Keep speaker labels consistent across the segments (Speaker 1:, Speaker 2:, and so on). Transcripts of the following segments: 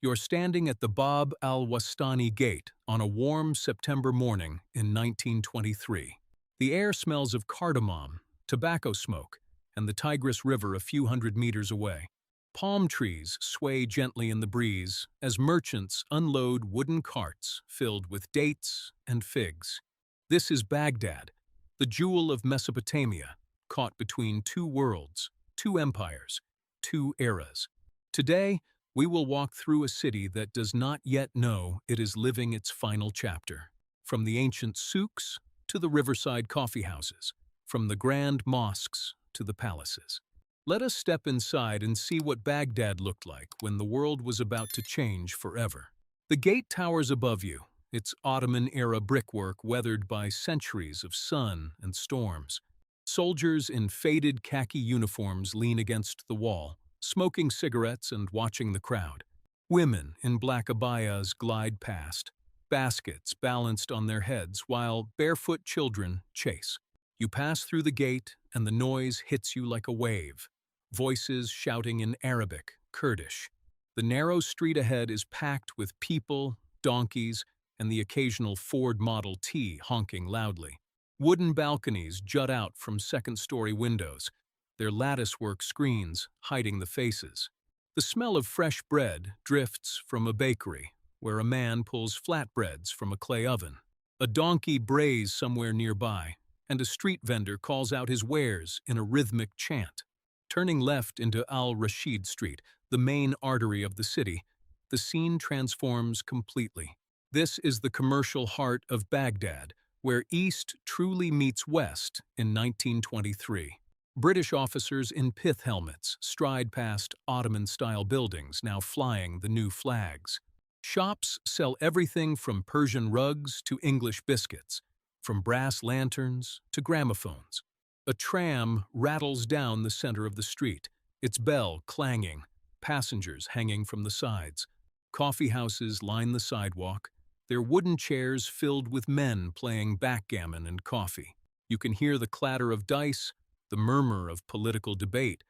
Speaker 1: You're standing at the Bab al-Wastani gate on a warm September morning in 1923. The air smells of cardamom, tobacco smoke, and the Tigris River a few hundred meters away. Palm trees sway gently in the breeze as merchants unload wooden carts filled with dates and figs. This is Baghdad, the jewel of Mesopotamia, caught between two worlds, two empires, two eras. Today, we will walk through a city that does not yet know it is living its final chapter. From the ancient souks to the riverside coffeehouses, from the grand mosques to the palaces. Let us step inside and see what Baghdad looked like when the world was about to change forever. The gate towers above you, its Ottoman-era brickwork weathered by centuries of sun and storms. Soldiers in faded khaki uniforms lean against the wall, smoking cigarettes and watching the crowd. Women in black abayas glide past, baskets balanced on their heads while barefoot children chase. You pass through the gate and the noise hits you like a wave, voices shouting in Arabic, Kurdish. The narrow street ahead is packed with people, donkeys, and the occasional Ford Model T honking loudly. Wooden balconies jut out from second-story windows, their latticework screens hiding the faces. The smell of fresh bread drifts from a bakery, where a man pulls flatbreads from a clay oven. A donkey brays somewhere nearby, and a street vendor calls out his wares in a rhythmic chant. Turning left into Al-Rashid Street, the main artery of the city, the scene transforms completely. This is the commercial heart of Baghdad, where East truly meets West in 1923. British officers in pith helmets stride past Ottoman-style buildings now flying the new flags. Shops sell everything from Persian rugs to English biscuits, from brass lanterns to gramophones. A tram rattles down the center of the street, its bell clanging, passengers hanging from the sides. Coffeehouses line the sidewalk, their wooden chairs filled with men playing backgammon and coffee. You can hear the clatter of dice, the murmur of political debate,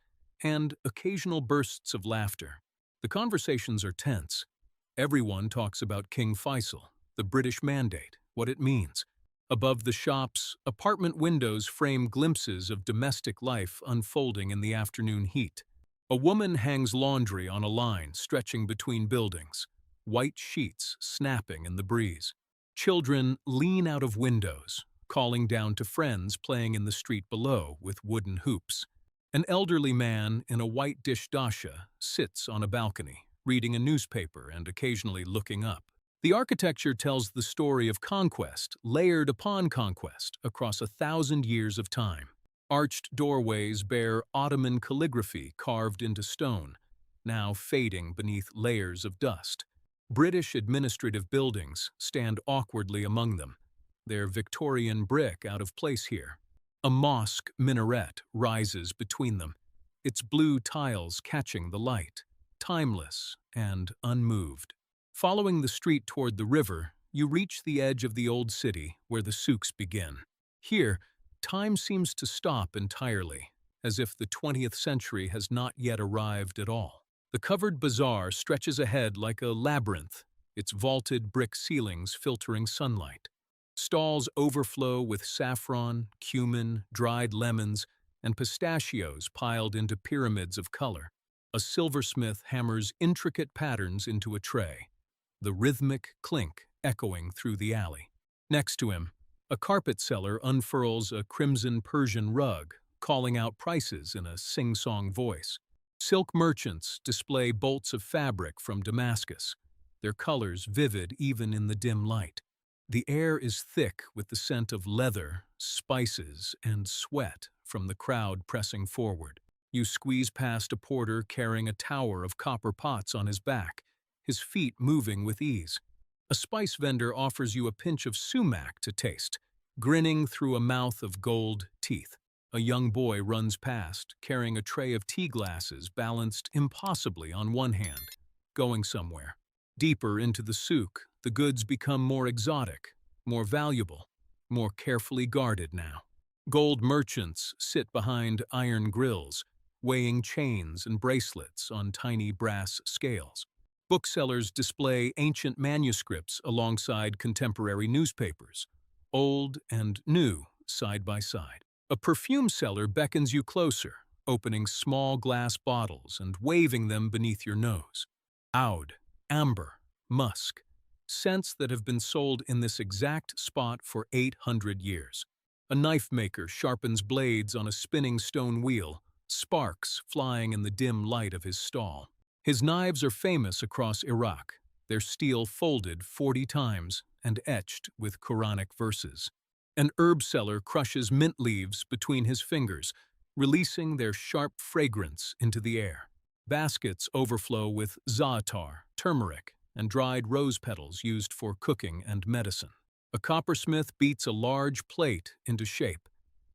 Speaker 1: and occasional bursts of laughter. The conversations are tense. Everyone talks about King Faisal, the British Mandate, what it means. Above the shops, apartment windows frame glimpses of domestic life unfolding in the afternoon heat. A woman hangs laundry on a line stretching between buildings, white sheets snapping in the breeze. Children lean out of windows, calling down to friends playing in the street below with wooden hoops. An elderly man in a white dish dasha sits on a balcony, reading a newspaper and occasionally looking up. The architecture tells the story of conquest, layered upon conquest, across 1,000 years of time. Arched doorways bear Ottoman calligraphy carved into stone, now fading beneath layers of dust. British administrative buildings stand awkwardly among them, their Victorian brick out of place here. A mosque minaret rises between them, its blue tiles catching the light, timeless and unmoved. Following the street toward the river, you reach the edge of the old city where the souks begin. Here, time seems to stop entirely, as if the 20th century has not yet arrived at all. The covered bazaar stretches ahead like a labyrinth, its vaulted brick ceilings filtering sunlight. Stalls overflow with saffron, cumin, dried lemons, and pistachios piled into pyramids of color. A silversmith hammers intricate patterns into a tray, the rhythmic clink echoing through the alley. Next to him, a carpet seller unfurls a crimson Persian rug, calling out prices in a sing-song voice. Silk merchants display bolts of fabric from Damascus, their colors vivid even in the dim light. The air is thick with the scent of leather, spices, and sweat from the crowd pressing forward. You squeeze past a porter carrying a tower of copper pots on his back, his feet moving with ease. A spice vendor offers you a pinch of sumac to taste, grinning through a mouth of gold teeth. A young boy runs past, carrying a tray of tea glasses balanced impossibly on one hand, going somewhere. Deeper into the souk, the goods become more exotic, more valuable, more carefully guarded now. Gold merchants sit behind iron grills, weighing chains and bracelets on tiny brass scales. Booksellers display ancient manuscripts alongside contemporary newspapers, old and new, side by side. A perfume seller beckons you closer, opening small glass bottles and waving them beneath your nose. Oud, amber, musk, scents that have been sold in this exact spot for 800 years. A knife maker sharpens blades on a spinning stone wheel, sparks flying in the dim light of his stall. His knives are famous across Iraq, their steel folded 40 times and etched with Quranic verses. An herb seller crushes mint leaves between his fingers, releasing their sharp fragrance into the air. Baskets overflow with za'atar, turmeric, and dried rose petals used for cooking and medicine. A coppersmith beats a large plate into shape,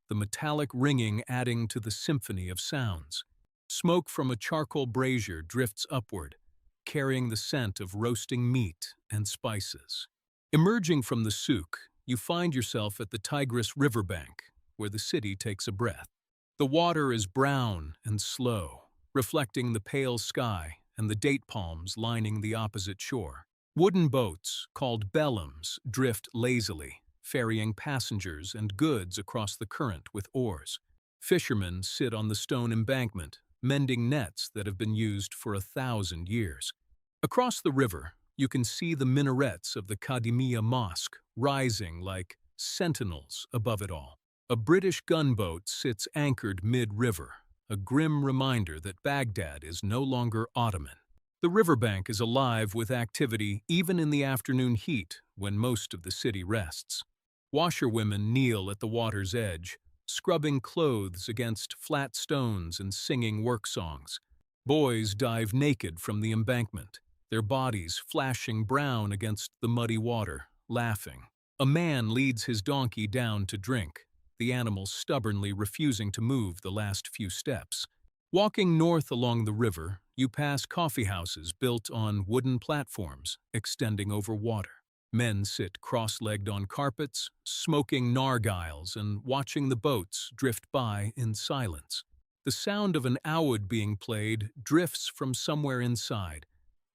Speaker 1: the metallic ringing adding to the symphony of sounds. Smoke from a charcoal brazier drifts upward, carrying the scent of roasting meat and spices. Emerging from the souk, you find yourself at the Tigris riverbank, where the city takes a breath. The water is brown and slow, reflecting the pale sky and the date palms lining the opposite shore. Wooden boats, called bellums, drift lazily, ferrying passengers and goods across the current with oars. Fishermen sit on the stone embankment, mending nets that have been used for 1,000 years. Across the river, you can see the minarets of the Al-Kadhimiya Mosque rising like sentinels above it all. A British gunboat sits anchored mid-river, a grim reminder that Baghdad is no longer Ottoman. The riverbank is alive with activity even in the afternoon heat when most of the city rests. Washerwomen kneel at the water's edge, scrubbing clothes against flat stones and singing work songs. Boys dive naked from the embankment, their bodies flashing brown against the muddy water, laughing. A man leads his donkey down to drink, the animal stubbornly refusing to move the last few steps. Walking north along the river, you pass coffeehouses built on wooden platforms extending over water. Men sit cross-legged on carpets, smoking narghiles and watching the boats drift by in silence. The sound of an oud being played drifts from somewhere inside,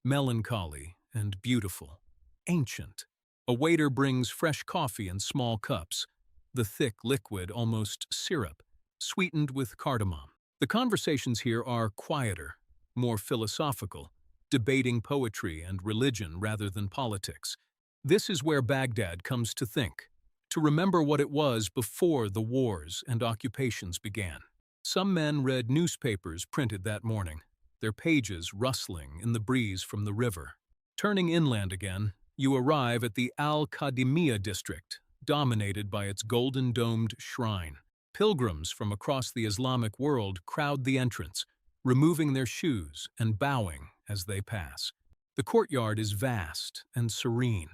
Speaker 1: melancholy and beautiful, ancient. A waiter brings fresh coffee in small cups, the thick liquid almost syrup, sweetened with cardamom. The conversations here are quieter, more philosophical, debating poetry and religion rather than politics. This is where Baghdad comes to think, to remember what it was before the wars and occupations began. Some men read newspapers printed that morning, their pages rustling in the breeze from the river. Turning inland again, you arrive at the Al-Kadhimiya district, dominated by its golden-domed shrine. Pilgrims from across the Islamic world crowd the entrance, removing their shoes and bowing as they pass. The courtyard is vast and serene,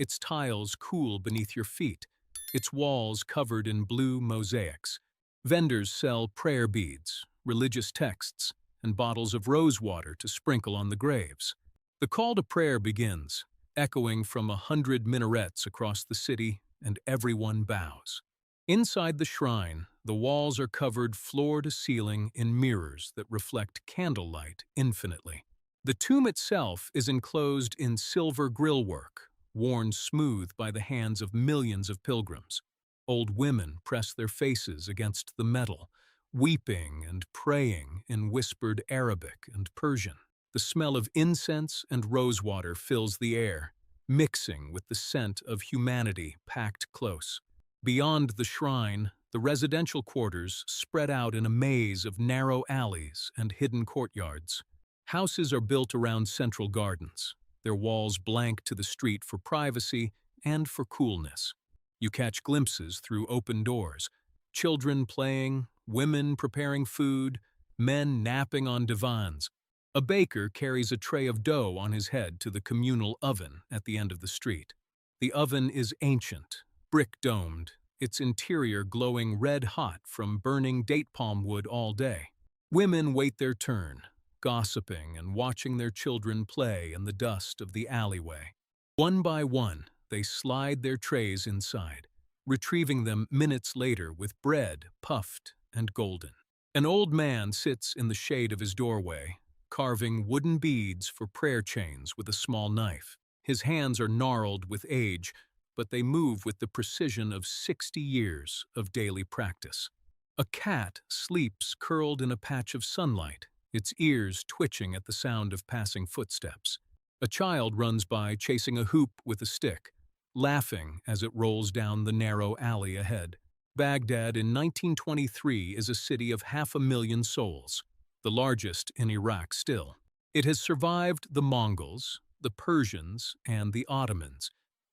Speaker 1: its tiles cool beneath your feet, its walls covered in blue mosaics. Vendors sell prayer beads, religious texts, and bottles of rose water to sprinkle on the graves. The call to prayer begins, echoing from 100 minarets across the city, and everyone bows. Inside the shrine, the walls are covered floor to ceiling in mirrors that reflect candlelight infinitely. The tomb itself is enclosed in silver grillwork, worn smooth by the hands of millions of pilgrims. Old women press their faces against the metal, weeping and praying in whispered Arabic and Persian. The smell of incense and rosewater fills the air, mixing with the scent of humanity packed close. Beyond the shrine, the residential quarters spread out in a maze of narrow alleys and hidden courtyards. Houses are built around central gardens, their walls blank to the street for privacy and for coolness. You catch glimpses through open doors, children playing, women preparing food, men napping on divans. A baker carries a tray of dough on his head to the communal oven at the end of the street. The oven is ancient, brick-domed, its interior glowing red-hot from burning date palm wood all day. Women wait their turn, gossiping and watching their children play in the dust of the alleyway. One by one, they slide their trays inside, retrieving them minutes later with bread puffed and golden. An old man sits in the shade of his doorway, carving wooden beads for prayer chains with a small knife. His hands are gnarled with age, but they move with the precision of 60 years of daily practice. A cat sleeps curled in a patch of sunlight, its ears twitching at the sound of passing footsteps. A child runs by chasing a hoop with a stick, laughing as it rolls down the narrow alley ahead. Baghdad in 1923 is a city of 500,000 souls, the largest in Iraq still. It has survived the Mongols, the Persians, and the Ottomans,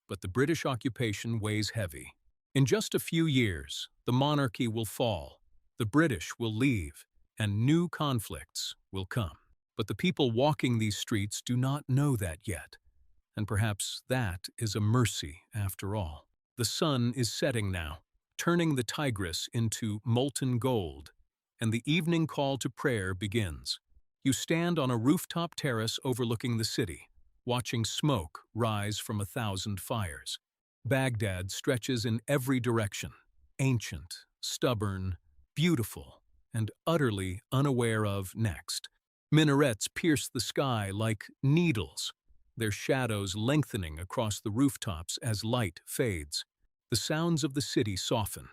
Speaker 1: but the British occupation weighs heavy. In just a few years, the monarchy will fall, the British will leave, and new conflicts will come. But the people walking these streets do not know that yet, and perhaps that is a mercy after all. The sun is setting now, turning the Tigris into molten gold, and the evening call to prayer begins. You stand on a rooftop terrace overlooking the city, watching smoke rise from 1,000 fires. Baghdad stretches in every direction, ancient, stubborn, beautiful, and utterly unaware of next. Minarets pierce the sky like needles, their shadows lengthening across the rooftops as light fades. The sounds of the city soften.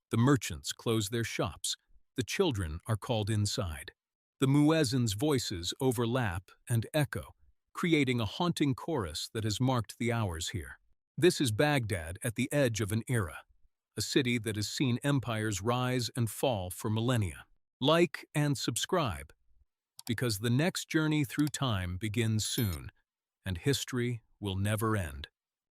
Speaker 1: The merchants close their shops. The children are called inside. The muezzin's voices overlap and echo, creating a haunting chorus that has marked the hours here. This is Baghdad at the edge of an era, a city that has seen empires rise and fall for millennia. Like and subscribe, because the next journey through time begins soon, and history will never end.